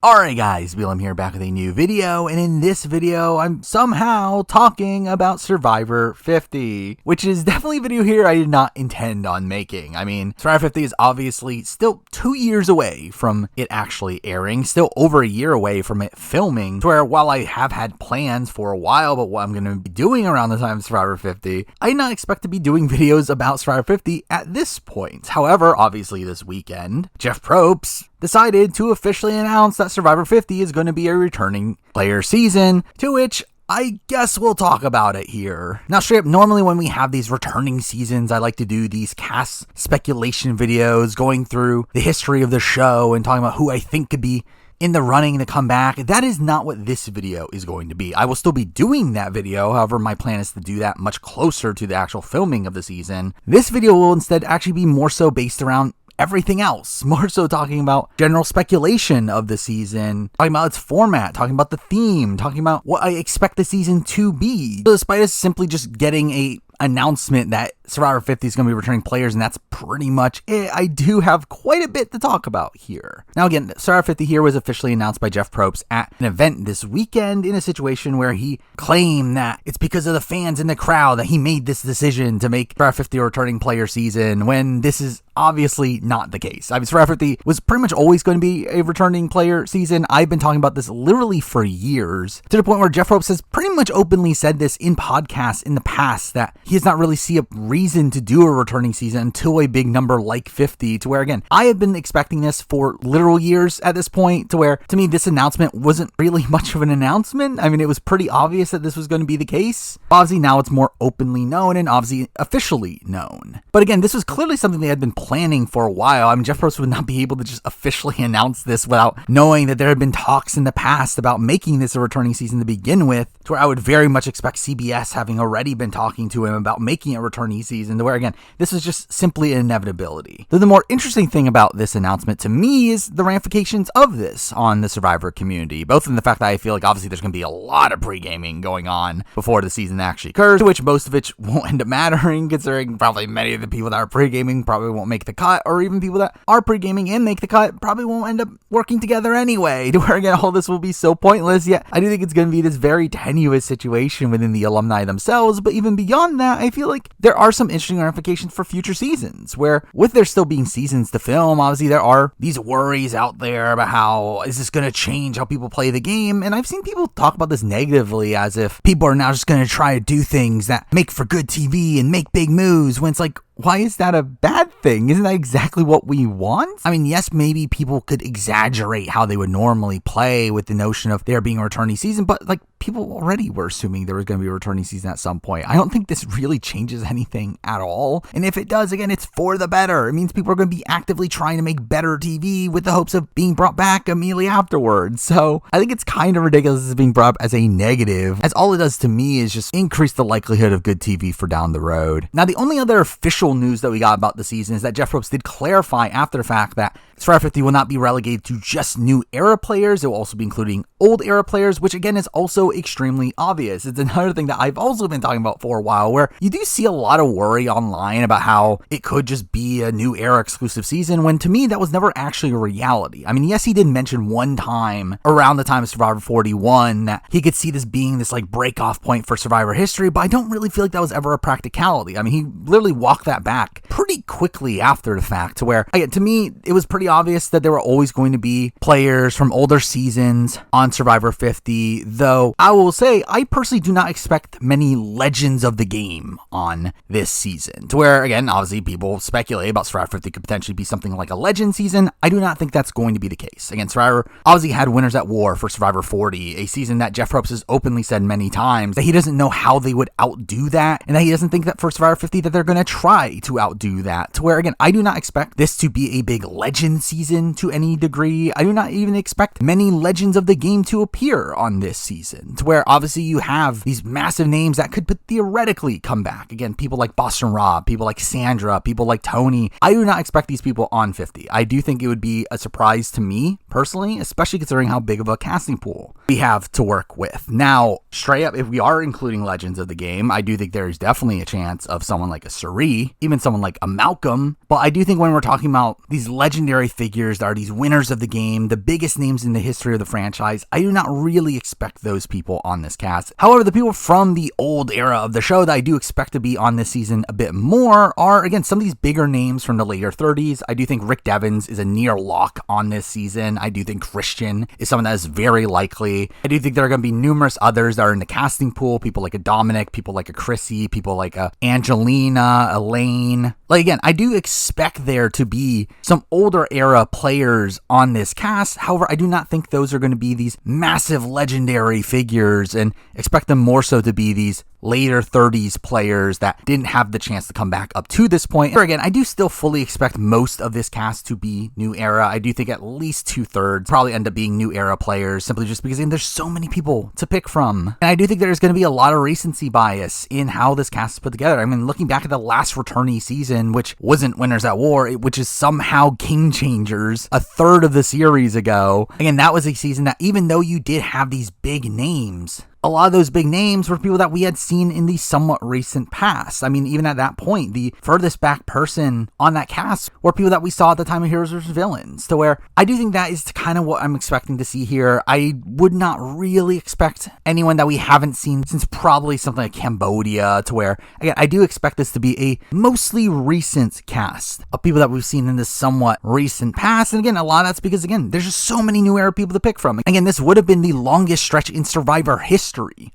Alright guys, Willem here back with a new video, and in this video I'm somehow talking about Survivor 50, which is definitely a video here I did not intend on making. I mean, Survivor 50 is obviously still 2 years away from it actually airing, still over a year away from it filming, to where while I have had plans for a while about what I'm going to be doing around the time of Survivor 50, I did not expect to be doing videos about Survivor 50 at this point. However, obviously this weekend, Jeff Probst decided to officially announce that Survivor 50 is going to be a returning player season, to which I guess we'll talk about it here. Now, straight up, normally when we have these returning seasons, I like to do these cast speculation videos going through the history of the show and talking about who I think could be in the running to come back. That is not what this video is going to be. I will still be doing that video, however, my plan is to do that much closer to the actual filming of the season. This video will instead actually be more so based around everything else, more so talking about general speculation of the season, talking about its format, talking about the theme, talking about what I expect the season to be. So despite us simply just getting a announcement that Survivor 50 is going to be returning players, and that's pretty much it, I do have quite a bit to talk about here. Now again, Survivor 50 here was officially announced by Jeff Probst at an event this weekend in a situation where he claimed that it's because of the fans in the crowd that he made this decision to make Survivor 50 a returning player season, when this is obviously not the case. I mean, Survivor 50 was pretty much always going to be a returning player season. I've been talking about this literally for years, to the point where Jeff Probst has pretty much openly said this in podcasts in the past, that he does not really see a reason to do a returning season until a big number like 50, to where, again, I have been expecting this for literal years at this point, to where, to me, this announcement wasn't really much of an announcement. I mean, it was pretty obvious that this was going to be the case. Obviously, now it's more openly known and obviously officially known. But again, this was clearly something they had been planning for a while. I mean, Jeff Probst would not be able to just officially announce this without knowing that there had been talks in the past about making this a returning season to begin with, to where I would very much expect CBS having already been talking to him about making a returning season, to where, again, this was just simply an inevitability. Though the more interesting thing about this announcement to me is the ramifications of this on the Survivor community, both in the fact that I feel like obviously there's going to be a lot of pre-gaming going on before the season actually occurs, to which most of it won't end up mattering, considering probably many of the people that are pre-gaming probably won't make the cut, or even people that are pre-gaming and make the cut probably won't end up working together anyway, to where, again, all this will be so pointless. Yet I do think it's going to be this very tenuous situation within the alumni themselves, but even beyond that, I feel like there are some interesting ramifications for future seasons, where with there still being seasons to film, obviously there are these worries out there about how is this going to change how people play the game, and I've seen people talk about this negatively, as if people are now just going to try to do things that make for good TV and make big moves, when it's like, why is that a bad thing? Isn't that exactly what we want? I mean, yes, maybe people could exaggerate how they would normally play with the notion of there being a returning season, but like, people already were assuming there was going to be a returning season at some point. I don't think this really changes anything at all. And if it does, again, it's for the better. It means people are going to be actively trying to make better TV with the hopes of being brought back immediately afterwards. So I think it's kind of ridiculous as being brought up as a negative, as all it does to me is just increase the likelihood of good TV for down the road. Now, the only other official news that we got about the season is that Jeff Probst did clarify after the fact that Survivor 50 will not be relegated to just new era players. It will also be including old era players, which again is also extremely obvious. It's another thing that I've also been talking about for a while, where you do see a lot of worry online about how it could just be a new era exclusive season, when to me that was never actually a reality. I mean, yes, he did mention one time around the time of Survivor 41 that he could see this being this like break off point for Survivor history, but I don't really feel like that was ever a practicality. I mean, he literally walked that back pretty quickly after the fact, to where, again, to me, it was pretty obvious that there were always going to be players from older seasons on Survivor 50, though I will say I personally do not expect many legends of the game on this season, to where, again, obviously people speculate about Survivor 50 could potentially be something like a legend season. I do not think that's going to be the case. Again, Survivor obviously had winners at war for Survivor 40, a season that Jeff Probst has openly said many times that he doesn't know how they would outdo that, and that he doesn't think that for Survivor 50 that they're going to try to outdo that, to where, again, I do not expect this to be a big legend season to any degree. I do not even expect many legends of the game to appear on this season, to where obviously you have these massive names that could theoretically come back. Again, people like Boston Rob, people like Sandra, people like Tony. I do not expect these people on 50. I do think it would be a surprise to me personally, especially considering how big of a casting pool we have to work with. Now, straight up, if we are including legends of the game, I do think there is definitely a chance of someone like a Suri, even someone like a Malcolm. But I do think when we're talking about these legendary legendary figures that are these winners of the game, the biggest names in the history of the franchise. I do not really expect those people on this cast. However, the people from the old era of the show that I do expect to be on this season a bit more are, again, some of these bigger names from the later 30s. I do think Rick Devens is a near lock on this season. I do think Christian is someone that is very likely. I do think there are going to be numerous others that are in the casting pool, people like a Dominic, people like a Chrissy, people like a Angelina, Elaine. Like, again, I do expect there to be some older era players on this cast. However, I do not think those are going to be these massive legendary figures, and expect them more so to be these later 30s players that didn't have the chance to come back up to this point. Or again, I do still fully expect most of this cast to be new era. I do think at least 2/3 probably end up being new era players, simply just because there's so many people to pick from. And I do think there's going to be a lot of recency bias in how this cast is put together. I mean, looking back at the last returnee season, which wasn't Winners at War, which is somehow Game Changers, a third of the series ago. Again, that was a season that, even though you did have these big names, a lot of those big names were people that we had seen in the somewhat recent past. I mean, even at that point, the furthest back person on that cast were people that we saw at the time of Heroes vs. Villains, to where I do think that is kind of what I'm expecting to see here. I would not really expect anyone that we haven't seen since probably something like Cambodia, to where, again, I do expect this to be a mostly recent cast of people that we've seen in this somewhat recent past. And again, a lot of that's because, again, there's just so many new era people to pick from. Again, this would have been the longest stretch in Survivor history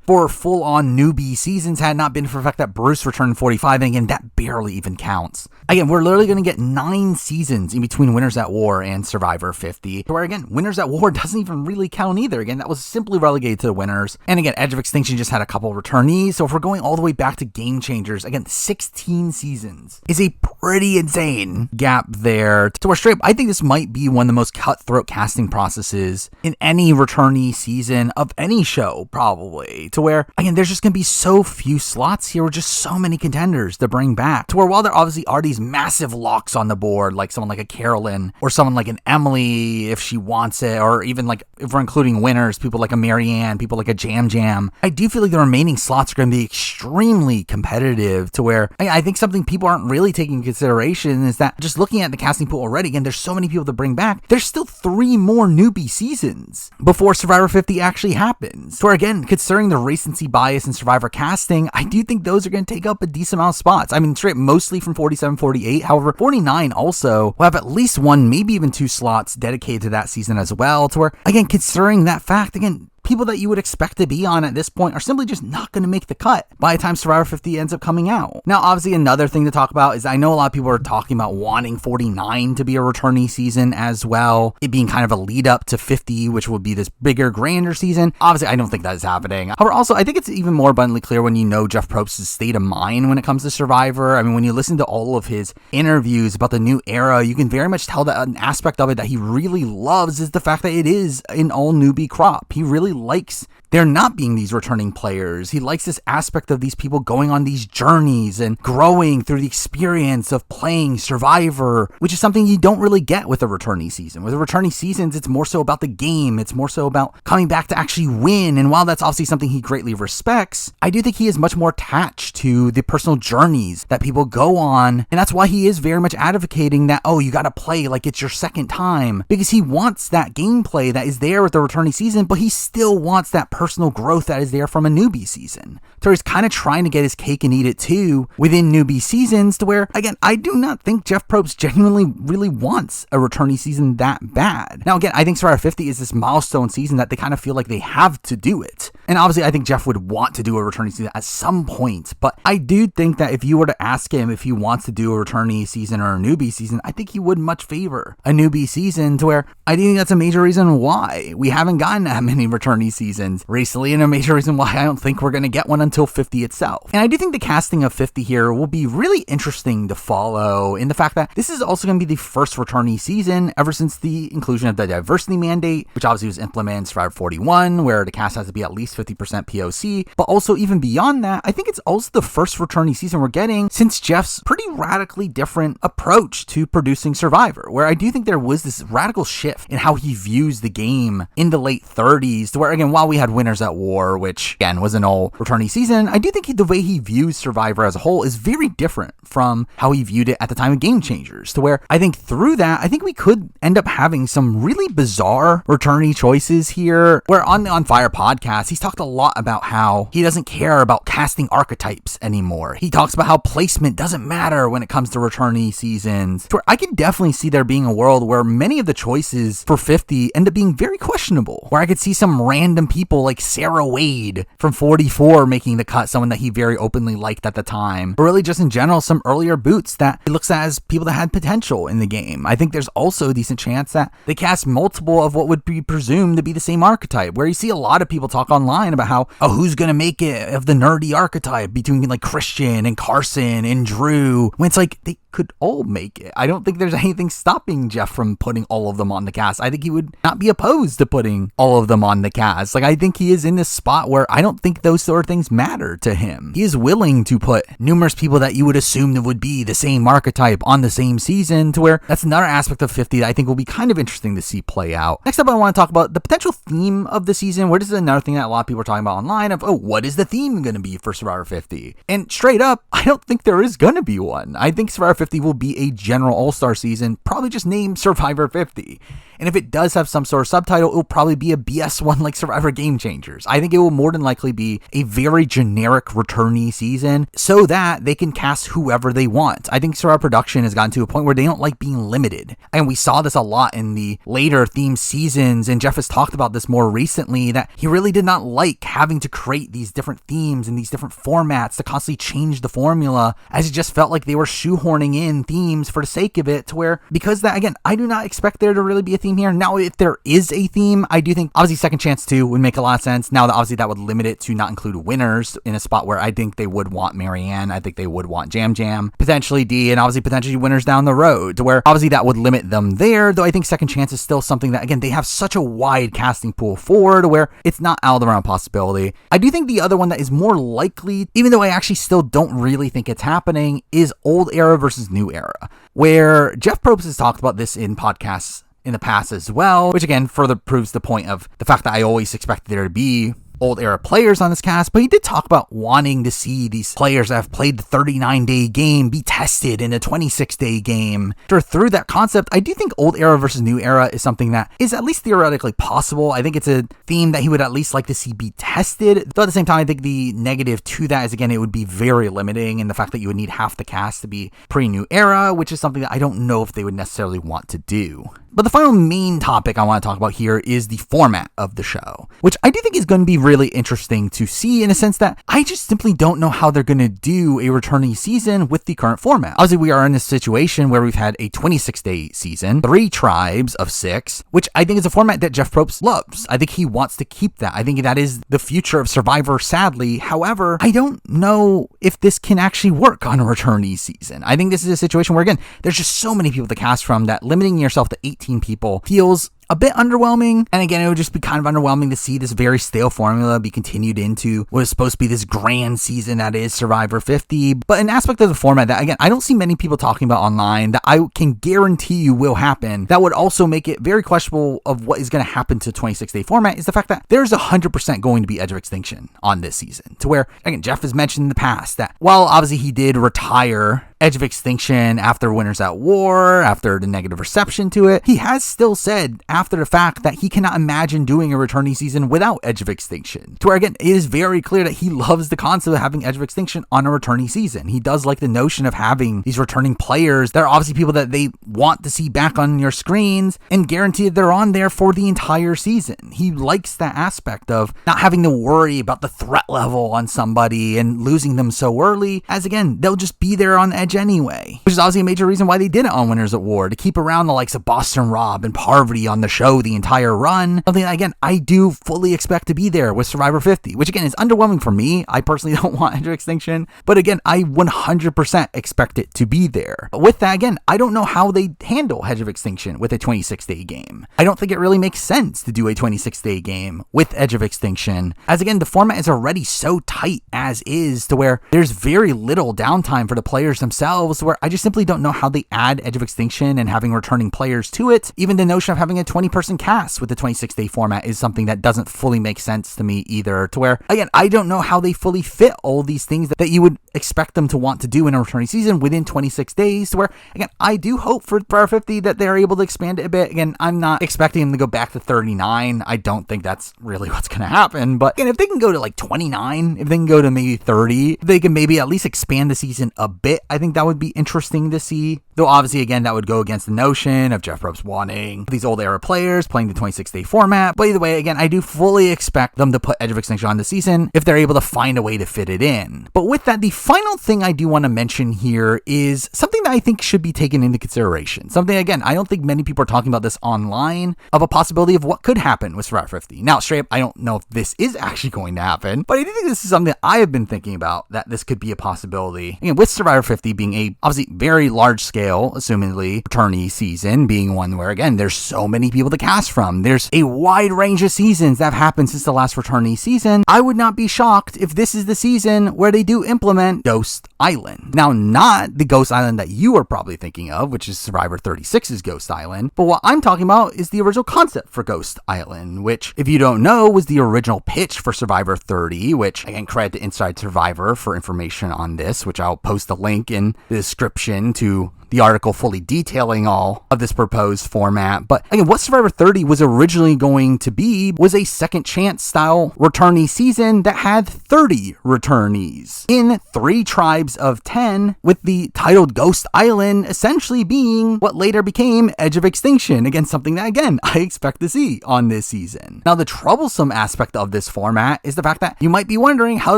for full-on newbie seasons had not been for the fact that Bruce returned 45, and again, that barely even counts. Again, we're literally going to get 9 seasons in between Winners at War and Survivor 50, where, again, Winners at War doesn't even really count either. Again, that was simply relegated to the winners. And again, Edge of Extinction just had a couple returnees, so if we're going all the way back to Game Changers, again, 16 seasons is a pretty insane gap there. To where, straight up, I think this might be one of the most cutthroat casting processes in any returnee season of any show, probably. To where, again, there's just going to be so few slots here with just so many contenders to bring back. To where, while there obviously are these massive locks on the board, like someone like a Carolyn or someone like an Emily, if she wants it, or even like, if we're including winners, people like a Marianne, people like a Jam Jam, I do feel like the remaining slots are going to be extremely competitive. To where, I think something people aren't really taking into consideration is that, just looking at the casting pool already, again, there's so many people to bring back. There's still 3 more newbie seasons before Survivor 50 actually happens. To where, again, considering the recency bias in Survivor casting, I do think those are going to take up a decent amount of spots. I mean, straight mostly from 47, 48. However, 49 also will have at least 1, maybe even 2 slots dedicated to that season as well. To where, again, considering that fact, again, people that you would expect to be on at this point are simply just not going to make the cut by the time Survivor 50 ends up coming out. Now, obviously, another thing to talk about is I know a lot of people are talking about wanting 49 to be a returnee season as well, it being kind of a lead up to 50, which would be this bigger, grander season. Obviously, I don't think that is happening. However, also, I think it's even more abundantly clear when you know Jeff Probst's state of mind when it comes to Survivor. I mean, when you listen to all of his interviews about the new era, you can very much tell that an aspect of it that he really loves is the fact that it is an all newbie crop. He really likes there not being these returning players. He likes this aspect of these people going on these journeys and growing through the experience of playing Survivor, which is something you don't really get with a returnee season. With a returnee seasons, it's more so about the game. It's more so about coming back to actually win. And while that's obviously something he greatly respects, I do think he is much more attached to the personal journeys that people go on. And that's why he is very much advocating that, oh, you got to play like it's your second time, because he wants that gameplay that is there with the returnee season, but he still wants that personal growth that is there from a newbie season. So he's kind of trying to get his cake and eat it too within newbie seasons, to where, again, I do not think Jeff Probst genuinely really wants a returnee season that bad. Now, again, I think Survivor 50 is this milestone season that they kind of feel like they have to do it. And obviously, I think Jeff would want to do a returnee season at some point, but I do think that if you were to ask him if he wants to do a returnee season or a newbie season, I think he would much favor a newbie season, to where I do think that's a major reason why we haven't gotten that many returnee seasons recently, and a major reason why I don't think we're going to get one until 50 itself. And I do think the casting of 50 here will be really interesting to follow, in the fact that this is also going to be the first returnee season ever since the inclusion of the diversity mandate, which obviously was implemented in Survivor 41, where the cast has to be at least least 50% POC, but also even beyond that, I think it's also the first returnee season we're getting since Jeff's pretty radically different approach to producing Survivor, where I do think there was this radical shift in how he views the game in the late 30s, to where, again, while we had Winners at War, which, again, was an all returnee season, I do think the way he views Survivor as a whole is very different from how he viewed it at the time of Game Changers, to where I think through that, I think we could end up having some really bizarre returnee choices here, where on the On Fire podcast, he's talked a lot about how he doesn't care about casting archetypes anymore. He talks about how placement doesn't matter when it comes to returnee seasons, to where I can definitely see there being a world where many of the choices for 50 end up being very questionable, where I could see some random people like Sarah Wade from 44 making the cut, someone that he very openly liked at the time, or really just in general, some earlier boots that he looks at as people that had potential in the game. I think there's also a decent chance that they cast multiple of what would be presumed to be the same archetype, where you see a lot of people talk online about how, oh, who's gonna make it of the nerdy archetype between like Christian and Carson and Drew, when it's like they could all make it. I don't think there's anything stopping Jeff from putting all of them on the cast. I think he would not be opposed to putting all of them on the cast. Like, I think he is in this spot where I don't think those sort of things matter to him. He is willing to put numerous people that you would assume that would be the same archetype on the same season, to where that's another aspect of 50 that I think will be kind of interesting to see play out. Next up, I want to talk about the potential theme of the season, where this is another thing that a lot of people are talking about online of, oh, what is the theme going to be for Survivor 50? And straight up, I don't think there is going to be one. I think Survivor 50 will be a general all-star season, probably just named Survivor 50. And if it does have some sort of subtitle, it will probably be a BS one like Survivor Game Changers. I think it will more than likely be a very generic returnee season so that they can cast whoever they want. I think Survivor production has gotten to a point where they don't like being limited. And we saw this a lot in the later theme seasons, and Jeff has talked about this more recently, that he really did not like having to create these different themes and these different formats to constantly change the formula, as it just felt like they were shoehorning in themes for the sake of it, to where, because that, again, I do not expect there to really be a theme here. Now, if there is a theme, I do think obviously Second Chance 2 would make a lot of sense. Now, obviously that would limit it to not include winners, in a spot where I think they would want Marianne, I think they would want Jam Jam, potentially D, and obviously potentially winners down the road, to where obviously that would limit them there, though I think Second Chance is still something that, again, they have such a wide casting pool for, to where it's not out of the realm of possibility. I do think the other one that is more likely, even though I actually still don't really think it's happening, is Old Era versus New Era, where Jeff Probst has talked about this in podcasts in the past as well, which again further proves the point of the fact that I always expected there to be Old Era players on this cast, but he did talk about wanting to see these players that have played the 39-day game be tested in a 26-day game. Through that concept, I do think Old Era versus New Era is something that is at least theoretically possible. I think it's a theme that he would at least like to see be tested, though at the same time, I think the negative to that is, again, it would be very limiting in the fact that you would need half the cast to be pre-New Era, which is something that I don't know if they would necessarily want to do. But the final main topic I want to talk about here is the format of the show, which I do think is going to be really interesting to see, in a sense that I just simply don't know how they're going to do a returnee season with the current format. Obviously, we are in this situation where we've had a 26-day season, 3 tribes of 6, which I think is a format that Jeff Probst loves. I think he wants to keep that. I think that is the future of Survivor, sadly. However, I don't know if this can actually work on a returnee season. I think this is a situation where, again, there's just so many people to cast from that limiting yourself to 18 people feels a bit underwhelming. And again, it would just be kind of underwhelming to see this very stale formula be continued into what is supposed to be this grand season that is Survivor 50. But an aspect of the format that, again, I don't see many people talking about online that I can guarantee you will happen, that would also make it very questionable of what is going to happen to 26-day format, is the fact that there's 100% going to be Edge of Extinction on this season. To where, again, Jeff has mentioned in the past that while obviously he did retire Edge of Extinction after Winners at War, after the negative reception to it, he has still said after the fact that he cannot imagine doing a returnee season without Edge of Extinction. To where, again, it is very clear that he loves the concept of having Edge of Extinction on a returnee season. He does like the notion of having these returning players that are obviously people that they want to see back on your screens and guarantee that they're on there for the entire season. He likes that aspect of not having to worry about the threat level on somebody and losing them so early, as again, they'll just be there on edge anyway, which is obviously a major reason why they did it on Winners at War, to keep around the likes of Boston Rob and Parvati on the show the entire run. Something that, again, I do fully expect to be there with Survivor 50, which again is underwhelming for me. I personally don't want Edge of Extinction, but again, I 100% expect it to be there. But with that, again, I don't know how they handle Edge of Extinction with a 26-day game. I don't think it really makes sense to do a 26-day game with Edge of Extinction, as again, the format is already so tight as is, to where there's very little downtime for the players themselves, where I just simply don't know how they add Edge of Extinction and having returning players to it. Even the notion of having a 20-person cast with the 26-day format is something that doesn't fully make sense to me either, to where, again, I don't know how they fully fit all these things that you would expect them to want to do in a returning season within 26 days, to where, again, I do hope for Survivor 50 that they're able to expand it a bit. Again, I'm not expecting them to go back to 39. I don't think that's really what's going to happen, but again, if they can go to like 29, if they can go to maybe 30, if they can maybe at least expand the season a bit, I think that would be interesting to see. Though obviously, again, that would go against the notion of Jeff Probst wanting these old era players playing the 26-day format. But either way, again, I do fully expect them to put Edge of Extinction on the season if they're able to find a way to fit it in. But with that, the final thing I do want to mention here is something that I think should be taken into consideration. Something, again, I don't think many people are talking about this online, of a possibility of what could happen with Survivor 50. Now, straight up, I don't know if this is actually going to happen, but I do think this is something that I have been thinking about, that this could be a possibility. Again, with Survivor 50 being a obviously very large scale, assumingly, returnee season, being one where, again, there's so many people to cast from. There's a wide range of seasons that have happened since the last returnee season. I would not be shocked if this is the season where they do implement Ghost Island. Now, not the Ghost Island that you are probably thinking of, which is Survivor 36's Ghost Island, but what I'm talking about is the original concept for Ghost Island, which, if you don't know, was the original pitch for Survivor 30, which, again, credit to Inside Survivor for information on this, which I'll post a link in the description to the article fully detailing all of this proposed format. But again, what Survivor 30 was originally going to be was a second chance style returnee season that had 30 returnees in 3 tribes of 10, with the titled Ghost Island essentially being what later became Edge of Extinction. Again, something that, again, I expect to see on this season. Now, the troublesome aspect of this format is the fact that you might be wondering how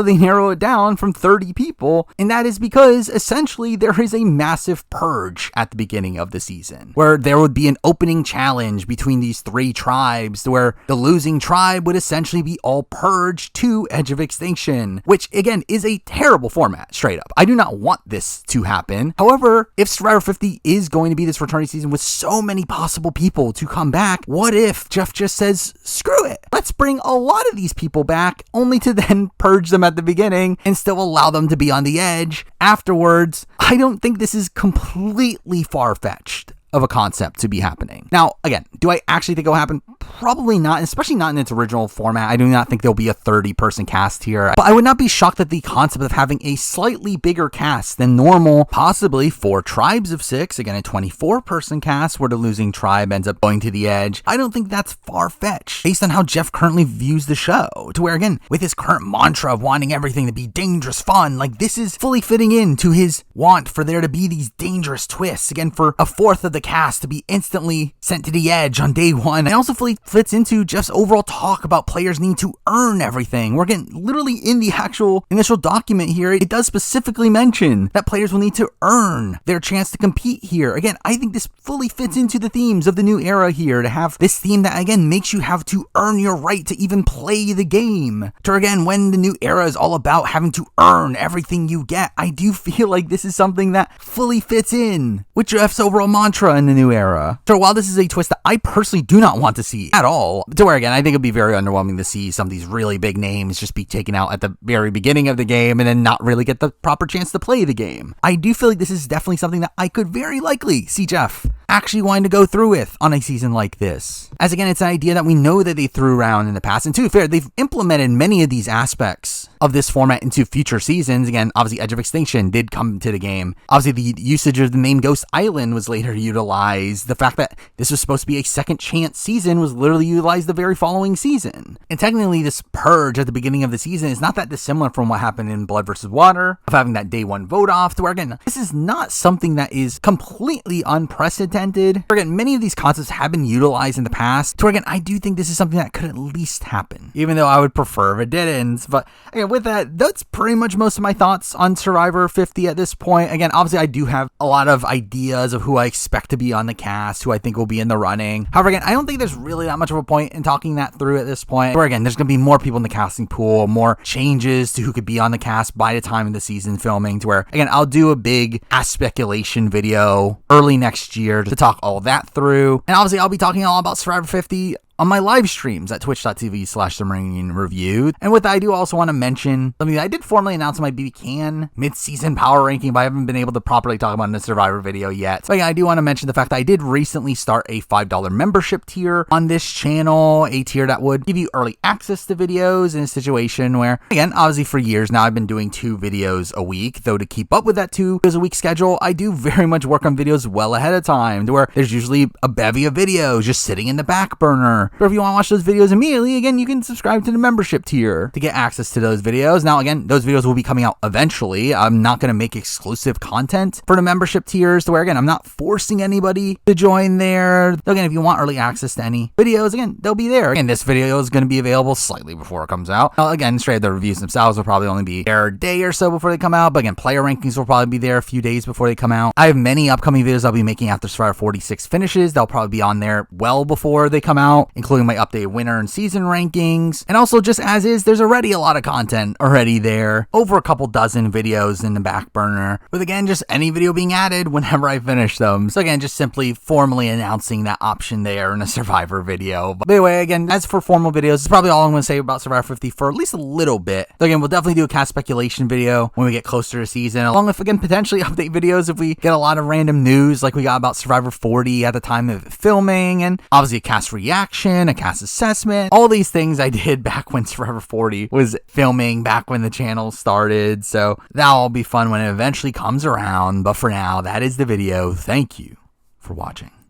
they narrow it down from 30 people, and that is because essentially there is a massive purge at the beginning of the season, where there would be an opening challenge between these 3 tribes, where the losing tribe would essentially be all purged to Edge of Extinction, which again is a terrible format, straight up. I do not want this to happen. However, if Survivor 50 is going to be this returning season with so many possible people to come back, what if Jeff just says, screw it, let's bring a lot of these people back, only to then purge them at the beginning and still allow them to be on the edge afterwards? I don't think this is completely far-fetched of a concept to be happening. Now, again, do I actually think it'll happen? Probably not, especially not in its original format. I do not think there'll be a 30-person cast here, but I would not be shocked at the concept of having a slightly bigger cast than normal, possibly 4 tribes of 6, again, a 24-person cast where the losing tribe ends up going to the edge. I don't think that's far-fetched based on how Jeff currently views the show, to where, again, with his current mantra of wanting everything to be dangerous fun, like, this is fully fitting into his want for there to be these dangerous twists, again, for a fourth of the cast to be instantly sent to the edge on day 1. It also fully fits into Jeff's overall talk about players needing to earn everything. We're getting literally in the actual initial document here, it does specifically mention that players will need to earn their chance to compete here. Again, I think this fully fits into the themes of the new era here, to have this theme that, again, makes you have to earn your right to even play the game. To, again, when the new era is all about having to earn everything you get, I do feel like this is something that fully fits in with Jeff's overall mantra in the new era. So while this is a twist that I personally do not want to see at all, to where, again, I think it'd be very underwhelming to see some of these really big names just be taken out at the very beginning of the game and then not really get the proper chance to play the game. I do feel like this is definitely something that I could very likely see Jeff actually wanting to go through with on a season like this. As again, it's an idea that we know that they threw around in the past, and to be fair, they've implemented many of these aspects of this format into future seasons. Again, obviously Edge of Extinction did come to the game. Obviously the usage of the name Ghost Island was later utilized. The fact that this was supposed to be a second chance season was literally utilized the very following season. And technically this purge at the beginning of the season is not that dissimilar from what happened in Blood vs. Water, of having that day 1 vote off, to where, again, this is not something that is completely unprecedented intended. Again, many of these concepts have been utilized in the past. So again, I do think this is something that could at least happen, even though I would prefer if it didn't. But again, with that, that's pretty much most of my thoughts on Survivor 50 at this point. Again, obviously I do have a lot of ideas of who I expect to be on the cast, who I think will be in the running. However, again, I don't think there's really that much of a point in talking that through at this point. Where again, there's going to be more people in the casting pool, more changes to who could be on the cast by the time of the season filming, to where, again, I'll do a big cast speculation video early next year to talk all that through. And obviously I'll be talking all about Survivor 50 on my live streams at twitch.tv/themarine review. And with that, I do also want to mention something that I did formally announce in my BB Can mid-season power ranking, but I haven't been able to properly talk about in the Survivor video yet. So yeah, I do want to mention the fact that I did recently start a $5 membership tier on this channel, a tier that would give you early access to videos in a situation where, again, obviously for years now, I've been doing 2 videos a week, though to keep up with that 2 videos a week schedule, I do very much work on videos well ahead of time, to where there's usually a bevy of videos just sitting in the back burner. Or if you want to watch those videos immediately, again, you can subscribe to the membership tier to get access to those videos. Now, again, those videos will be coming out eventually. I'm not going to make exclusive content for the membership tiers, to where, again, I'm not forcing anybody to join there. Again, if you want early access to any videos, again, they'll be there. Again, this video is going to be available slightly before it comes out. Now, again, straight up, the reviews themselves will probably only be there a day or so before they come out. But again, player rankings will probably be there a few days before they come out. I have many upcoming videos I'll be making after Survivor 46 finishes. They'll probably be on there well before they come out, including my updated winner and season rankings. And also, just as is, there's already a lot of content already there. Over a couple dozen videos in the back burner, with, again, just any video being added whenever I finish them. So again, just simply formally announcing that option there in a Survivor video. But anyway, again, as for formal videos, it's probably all I'm going to say about Survivor 50 for at least a little bit. So again, we'll definitely do a cast speculation video when we get closer to season, along with, again, potentially update videos if we get a lot of random news like we got about Survivor 40 at the time of filming, and obviously a cast reaction, a cast assessment, all these things I did back when Survivor 40 was filming, back when the channel started. So that'll all be fun when it eventually comes around. But for now, that is the video. Thank you for watching.